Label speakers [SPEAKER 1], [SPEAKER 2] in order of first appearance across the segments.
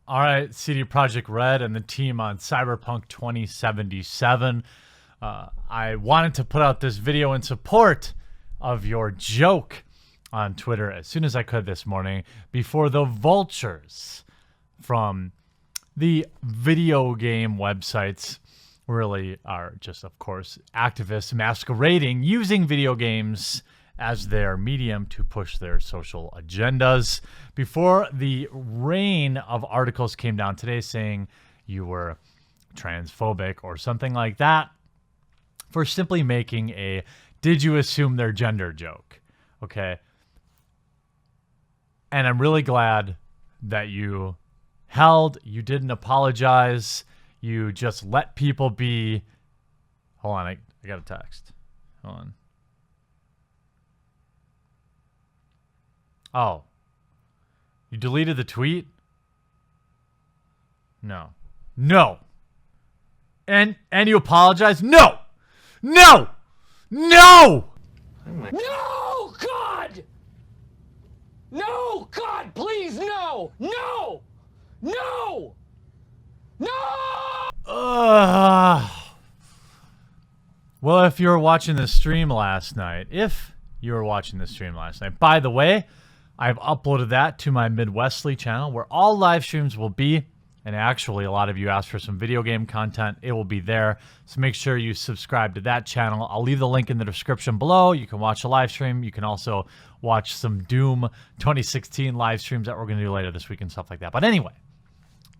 [SPEAKER 1] All right, CD Projekt Red and the team on Cyberpunk 2077. I wanted to put out this video in support of your joke on Twitter as soon as I could this morning before the vultures from the video game websites really are just, of course, activists masquerading using video games as their medium to push their social agendas. Before the rain of articles came down today saying you were transphobic or something like that for simply making a "did you assume their gender" joke. Okay. And I'm really glad that you didn't apologize. You just let people be. Hold on, I got a text. Hold on. Oh. You deleted the tweet? No. No. And you apologize? No! No! No!
[SPEAKER 2] No, God! No, God, please, no! No! No! No!
[SPEAKER 1] Well, if you were watching the stream last night, by the way, I've uploaded that to my Midwestly channel where all live streams will be. And actually, a lot of you asked for some video game content. It will be there. So make sure you subscribe to that channel. I'll leave the link in the description below. You can watch the live stream. You can also watch some Doom 2016 live streams that we're going to do later this week and stuff like that. But anyway,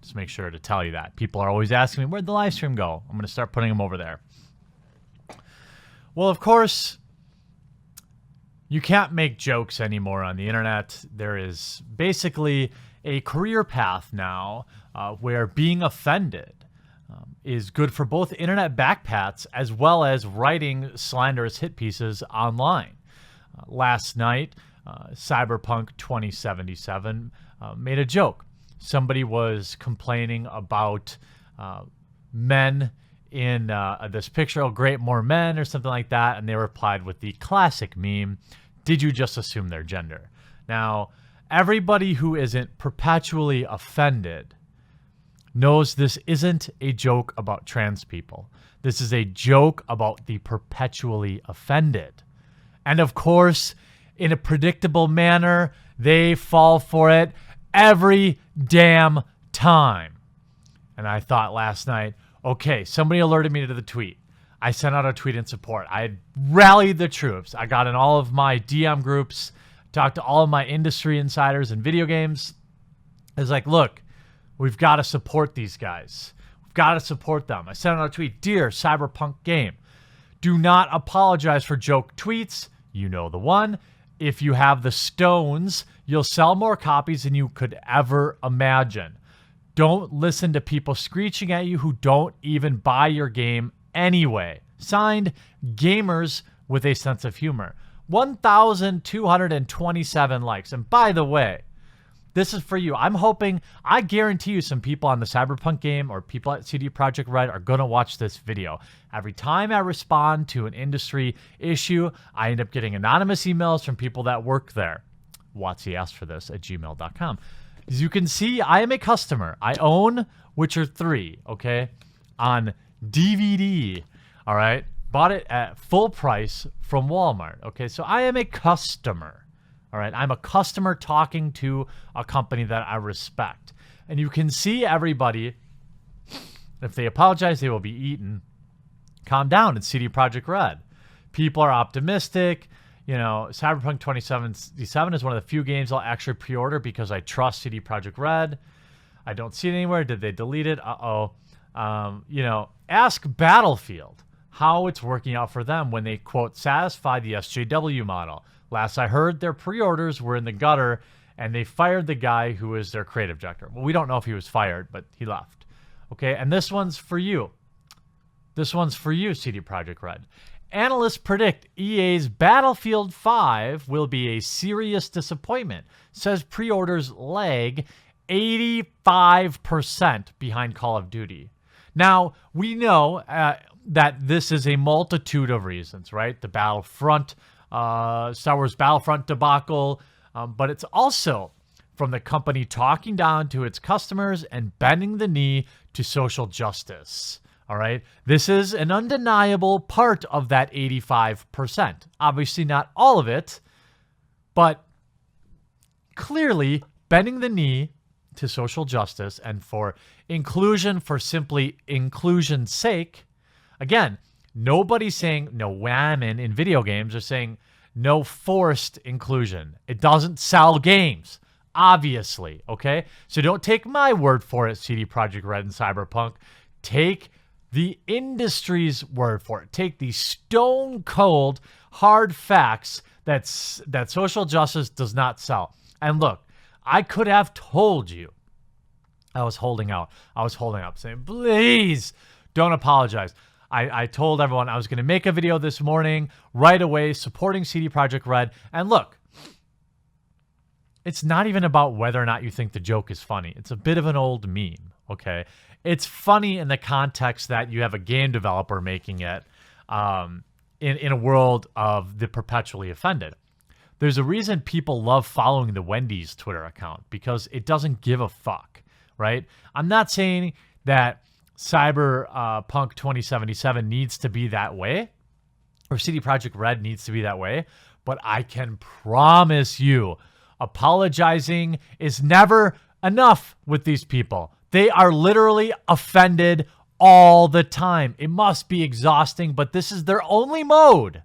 [SPEAKER 1] just make sure to tell you that. People are always asking me, where'd the live stream go? I'm going to start putting them over there. Well, of course, you can't make jokes anymore on the internet. There is basically a career path now where being offended is good for both internet backpats as well as writing slanderous hit pieces online. Last night, Cyberpunk 2077 made a joke. Somebody was complaining about men in this picture, "Oh, great, more men," or something like that, and they replied with the classic meme, "Did you just assume their gender?" Now, everybody who isn't perpetually offended knows this isn't a joke about trans people. This is a joke about the perpetually offended. And of course, in a predictable manner, they fall for it every damn time. And I thought last night, okay, somebody alerted me to the tweet. I sent out a tweet in support. I had rallied the troops. I got in all of my DM groups, talked to all of my industry insiders in video games. I was like, look, we've got to support these guys. We've got to support them. I sent out a tweet, "Dear Cyberpunk game, do not apologize for joke tweets." You know the one. "If you have the stones, you'll sell more copies than you could ever imagine. Don't listen to people screeching at you who don't even buy your game anyway. Signed, Gamers with a Sense of Humor." 1,227 likes. And by the way, this is for you. I guarantee you some people on the Cyberpunk game or people at CD Projekt Red are going to watch this video. Every time I respond to an industry issue, I end up getting anonymous emails from people that work there. WotsyAskForThis@gmail.com. As you can see, I am a customer. I own Witcher 3, okay, on DVD, all right? Bought it at full price from Walmart, okay? So I am a customer, all right? I'm a customer talking to a company that I respect. And you can see everybody, if they apologize, they will be eaten. Calm down, it's CD Projekt Red. People are optimistic. You know, Cyberpunk 2077 is one of the few games I'll actually pre-order because I trust CD Projekt Red. I don't see it anywhere. Did they delete it? Ask Battlefield how it's working out for them when they, quote, satisfy the SJW model. Last I heard, their pre-orders were in the gutter, and they fired the guy who was their creative director. Well, we don't know if he was fired, but he left. Okay, and this one's for you. This one's for you, CD Projekt Red. Analysts predict EA's Battlefield 5 will be a serious disappointment, says pre-orders lag 85% behind Call of Duty. Now, we know that this is a multitude of reasons, right? The Battlefront, Star Wars Battlefront debacle, but it's also from the company talking down to its customers and bending the knee to social justice. All right. This is an undeniable part of that 85%. Obviously not all of it, but clearly bending the knee to social justice and for inclusion for simply inclusion's sake. Again, nobody's saying no women in video games. They're saying no forced inclusion. It doesn't sell games, obviously, okay? So don't take my word for it, CD Projekt Red and Cyberpunk. Take the industry's word for it. Take the stone cold hard facts that social justice does not sell. And look, I could have told you. I was holding out. I was holding up saying, please don't apologize. I told everyone I was going to make a video this morning right away supporting CD Projekt Red. And look, it's not even about whether or not you think the joke is funny. It's a bit of an old meme, okay? It's funny in the context that you have a game developer making it in a world of the perpetually offended. There's a reason people love following the Wendy's Twitter account because it doesn't give a fuck, right? I'm not saying that Cyberpunk 2077 needs to be that way or CD Projekt Red needs to be that way, but I can promise you apologizing is never enough with these people. They are literally offended all the time. It must be exhausting, but this is their only mode.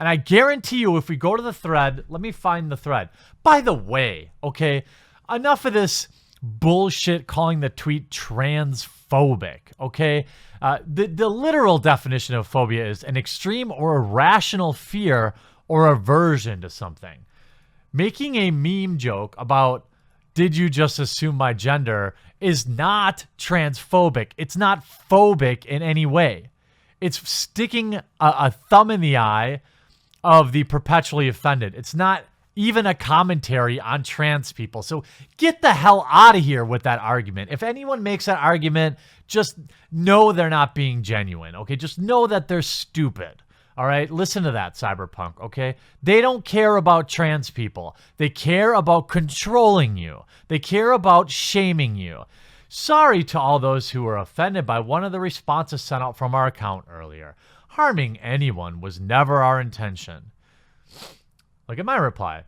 [SPEAKER 1] And I guarantee you, if we go to the thread, let me find the thread. By the way, okay, enough of this bullshit calling the tweet transphobic, okay? The literal definition of phobia is an extreme or irrational fear or aversion to something. Making a meme joke about, did you just assume my gender, is not transphobic. It's not phobic in any way. It's sticking a thumb in the eye of the perpetually offended. It's not even a commentary on trans people. So get the hell out of here with that argument. If anyone makes that argument, just know they're not being genuine, okay? Just know that they're stupid, all right? Listen to that, Cyberpunk, okay? They don't care about trans people. They care about controlling you. They care about shaming you. Sorry to all those who were offended by one of the responses sent out from our account earlier. Harming anyone was never our intention. Look at my reply.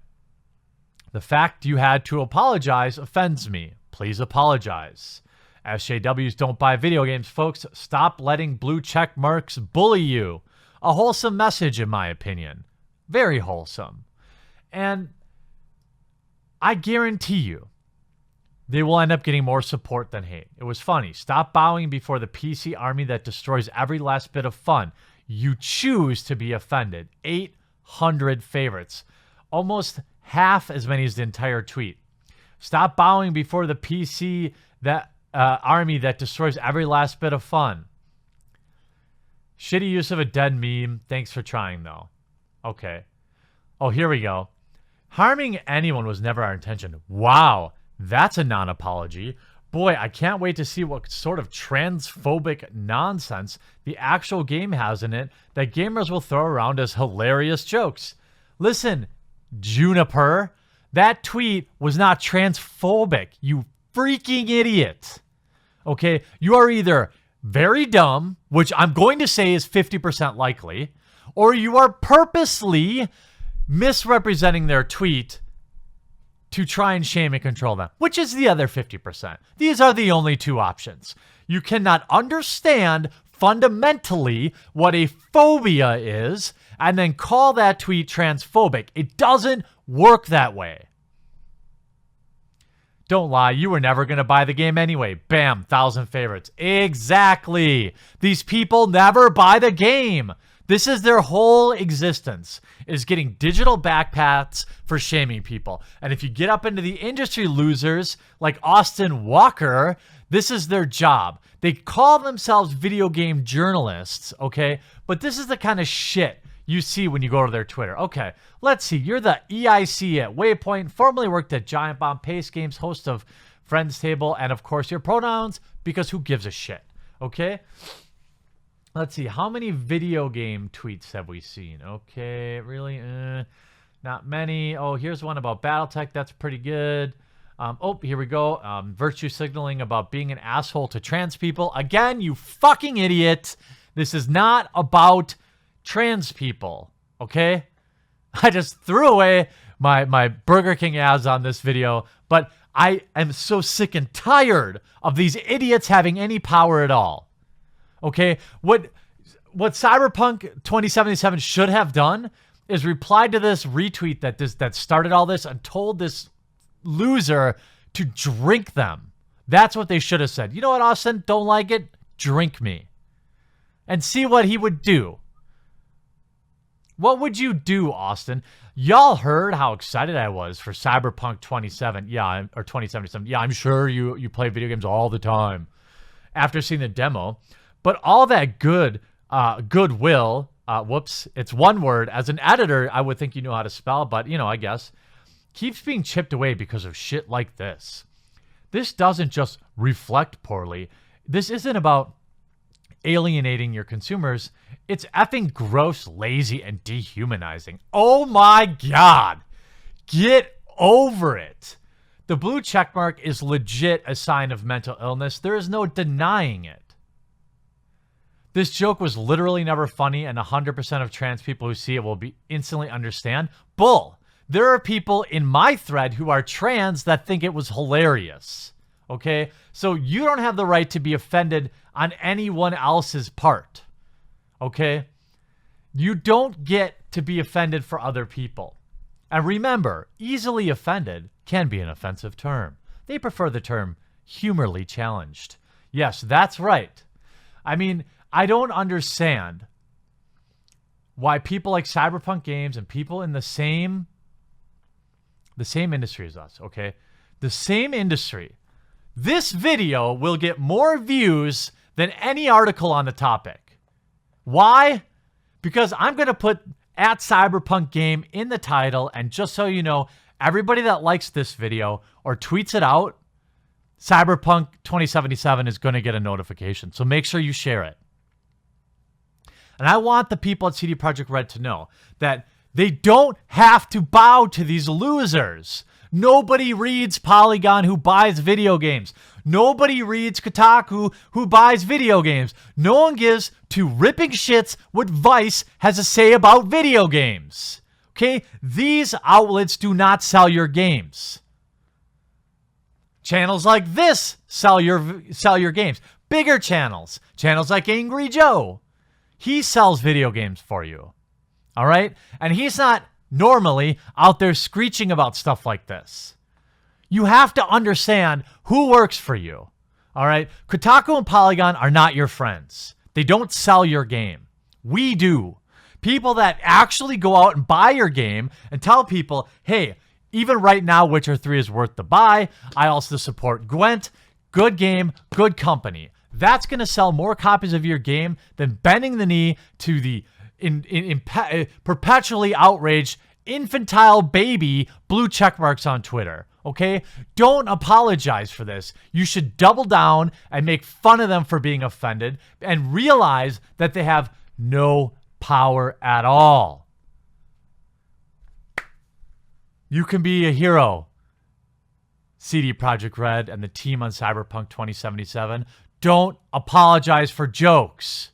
[SPEAKER 1] The fact you had to apologize offends me. Please apologize. SJWs don't buy video games, folks. Stop letting blue check marks bully you. A wholesome message, in my opinion. Very wholesome. And I guarantee you, they will end up getting more support than hate. It was funny. Stop bowing before the PC army that destroys every last bit of fun. You choose to be offended. 800 favorites. Almost half as many as the entire tweet. Stop bowing before the PC army that destroys every last bit of fun. Shitty use of a dead meme. Thanks for trying, though. Okay. Oh, here we go. Harming anyone was never our intention. Wow. That's a non-apology. Boy, I can't wait to see what sort of transphobic nonsense the actual game has in it that gamers will throw around as hilarious jokes. Listen, Juniper, that tweet was not transphobic, you freaking idiot. Okay, you are either very dumb, which I'm going to say is 50% likely, or you are purposely misrepresenting their tweet to try and shame and control them, which is the other 50%. These are the only two options. You cannot understand fundamentally what a phobia is and then call that tweet transphobic. It doesn't work that way. Don't lie, you were never going to buy the game anyway. Bam, 1,000 favorites. Exactly. These people never buy the game. This is their whole existence, is getting digital backpats for shaming people. And if you get up into the industry losers like Austin Walker, this is their job. They call themselves video game journalists, okay? But this is the kind of shit you see when you go to their Twitter. Okay, let's see. You're the EIC at Waypoint, formerly worked at Giant Bomb Pace Games, host of Friends Table, and of course your pronouns, because who gives a shit, okay? Let's see. How many video game tweets have we seen? Okay, really? Not many. Oh, here's one about Battletech. That's pretty good. Oh, here we go. Virtue signaling about being an asshole to trans people. Again, you fucking idiot. This is not about trans people, okay? I just threw away my Burger King ads on this video, but I am so sick and tired of these idiots having any power at all, okay? What Cyberpunk 2077 should have done is replied to this retweet that started all this and told this loser to drink them. That's what they should have said. You know what, Austin? Don't like it? Drink me. And see what he would do. What would you do, Austin? Y'all heard how excited I was for Cyberpunk 2077. Yeah, I'm sure you play video games all the time after seeing the demo. But all that goodwill, whoops, it's one word. As an editor, I would think you know how to spell, but, I guess, keeps being chipped away because of shit like this. This doesn't just reflect poorly. This isn't about alienating your consumers. It's effing gross, lazy, and dehumanizing. Oh my God. Get over it. The blue checkmark is legit a sign of mental illness. There is no denying it. This joke was literally never funny, and 100% of trans people who see it will be instantly understand. Bull. There are people in my thread who are trans that think it was hilarious. Okay? So you don't have the right to be offended on anyone else's part. Okay? You don't get to be offended for other people. And remember, easily offended can be an offensive term. They prefer the term humorly challenged. Yes, that's right. I mean, I don't understand why people like Cyberpunk Games and people in the same industry as us, okay? The same industry. This video will get more views than any article on the topic. Why? Because I'm going to put @Cyberpunk Game in the title, and just so you know, everybody that likes this video or tweets it out, Cyberpunk 2077 is going to get a notification. So make sure you share it. And I want the people at CD Projekt Red to know that they don't have to bow to these losers. Nobody reads Polygon who buys video games. Nobody reads Kotaku who buys video games. No one gives two ripping shits what Vice has to say about video games. Okay? These outlets do not sell your games. Channels like this sell your games. Bigger channels like Angry Joe, he sells video games for you. All right? And he's not normally out there screeching about stuff like this. You have to understand who works for you. All right? Kotaku and Polygon are not your friends. They don't sell your game. We do. People that actually go out and buy your game and tell people, hey, even right now, Witcher 3 is worth the buy. I also support Gwent. Good game, good company. That's going to sell more copies of your game than bending the knee to the perpetually outraged infantile baby blue check marks on Twitter. Okay? Don't apologize for this. You should double down and make fun of them for being offended and realize that they have no power at all. You can be a hero, CD Projekt Red and the team on Cyberpunk 2077. Don't apologize for jokes.